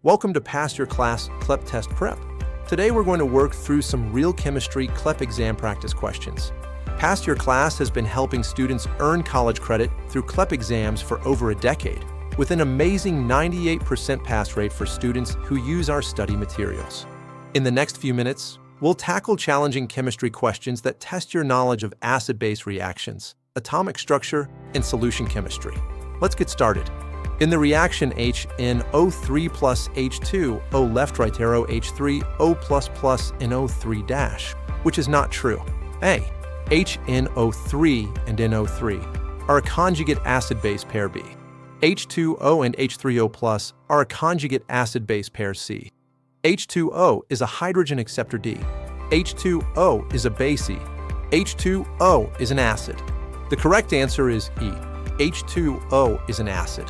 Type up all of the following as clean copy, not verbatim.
Welcome to Pass Your Class CLEP Test Prep. Today we're going to work through some real chemistry CLEP exam practice questions. Pass Your Class has been helping students earn college credit through CLEP exams for over a decade, with an amazing 98% pass rate for students who use our study materials. In the next few minutes, we'll tackle challenging chemistry questions that test your knowledge of acid-base reactions, atomic structure, and solution chemistry. Let's get started. In the reaction HNO3 plus H2O left right arrow H3O plus plus NO3 which is not true. A. HNO3 and NO3 are a conjugate acid-base pair B. H2O and H3O plus are a conjugate acid-base pair C. H2O is a hydrogen acceptor D. H2O is a base E. H2O is an acid. The correct answer is E. H2O is an acid.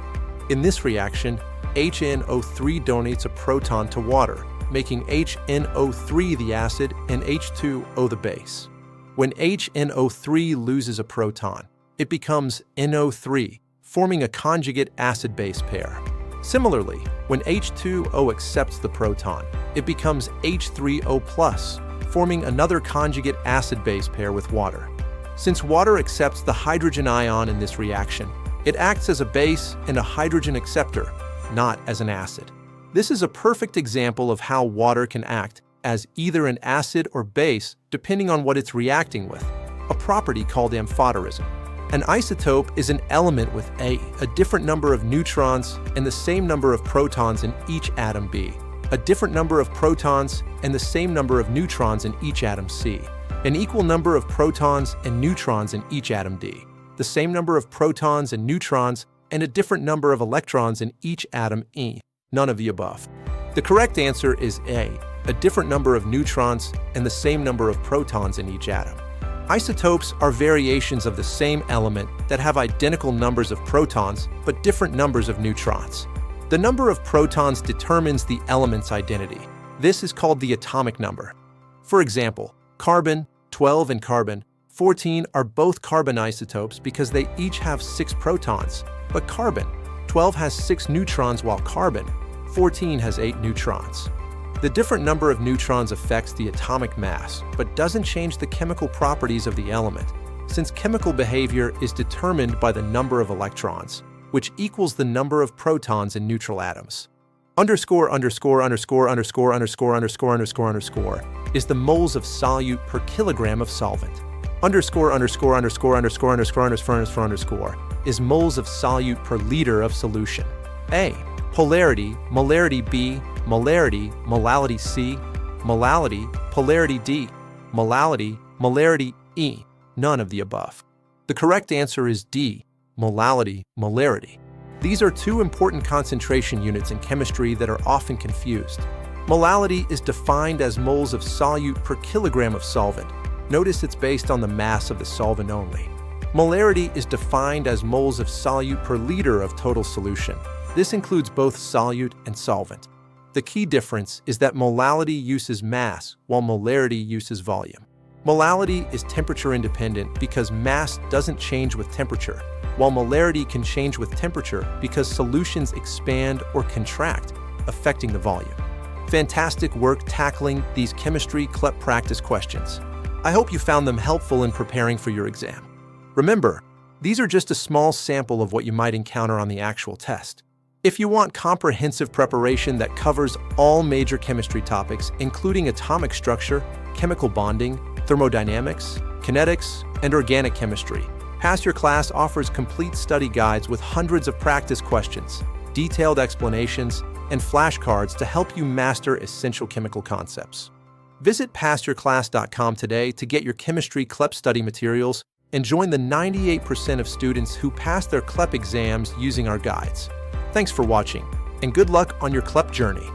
In this reaction, HNO3 donates a proton to water, making HNO3 the acid and H2O the base. When HNO3 loses a proton, it becomes NO3, forming a conjugate acid-base pair. Similarly, when H2O accepts the proton, it becomes H3O+, forming another conjugate acid-base pair with water. Since water accepts the hydrogen ion in this reaction, it acts as a base and a hydrogen acceptor, not as an acid. This is a perfect example of how water can act as either an acid or base depending on what it's reacting with, a property called amphoterism. An isotope is an element with a different number of neutrons and the same number of protons in each atom B, a different number of protons and the same number of neutrons in each atom C, an equal number of protons and neutrons in each atom D, the same number of protons and neutrons, and a different number of electrons in each atom E, none of the above. The correct answer is A, a different number of neutrons and the same number of protons in each atom. Isotopes are variations of the same element that have identical numbers of protons but different numbers of neutrons. The number of protons determines the element's identity. This is called the atomic number. For example, carbon, 12, and carbon, 14 are both carbon isotopes because they each have 6 protons, but carbon, 12 has 6 neutrons while carbon, 14 has 8 neutrons. The different number of neutrons affects the atomic mass, but doesn't change the chemical properties of the element, since chemical behavior is determined by the number of electrons, which equals the number of protons in neutral atoms. Underscore is the moles of solute per kilogram of solvent. Underscore is moles of solute per liter of solution. A. Polarity, molarity B, molarity, molality C, molality, polarity D, molality, molarity E, none of the above. The correct answer is D, molality, molarity. These are two important concentration units in chemistry that are often confused. Molality is defined as moles of solute per kilogram of solvent. Notice it's based on the mass of the solvent only. Molarity is defined as moles of solute per liter of total solution. This includes both solute and solvent. The key difference is that molality uses mass while molarity uses volume. Molality is temperature independent because mass doesn't change with temperature, while molarity can change with temperature because solutions expand or contract, affecting the volume. Fantastic work tackling these chemistry CLEP practice questions. I hope you found them helpful in preparing for your exam. Remember, these are just a small sample of what you might encounter on the actual test. If you want comprehensive preparation that covers all major chemistry topics, including atomic structure, chemical bonding, thermodynamics, kinetics, and organic chemistry, Pass Your Class offers complete study guides with hundreds of practice questions, detailed explanations, and flashcards to help you master essential chemical concepts. Visit PassYourClass.com today to get your chemistry CLEP study materials and join the 98% of students who pass their CLEP exams using our guides. Thanks for watching, and good luck on your CLEP journey.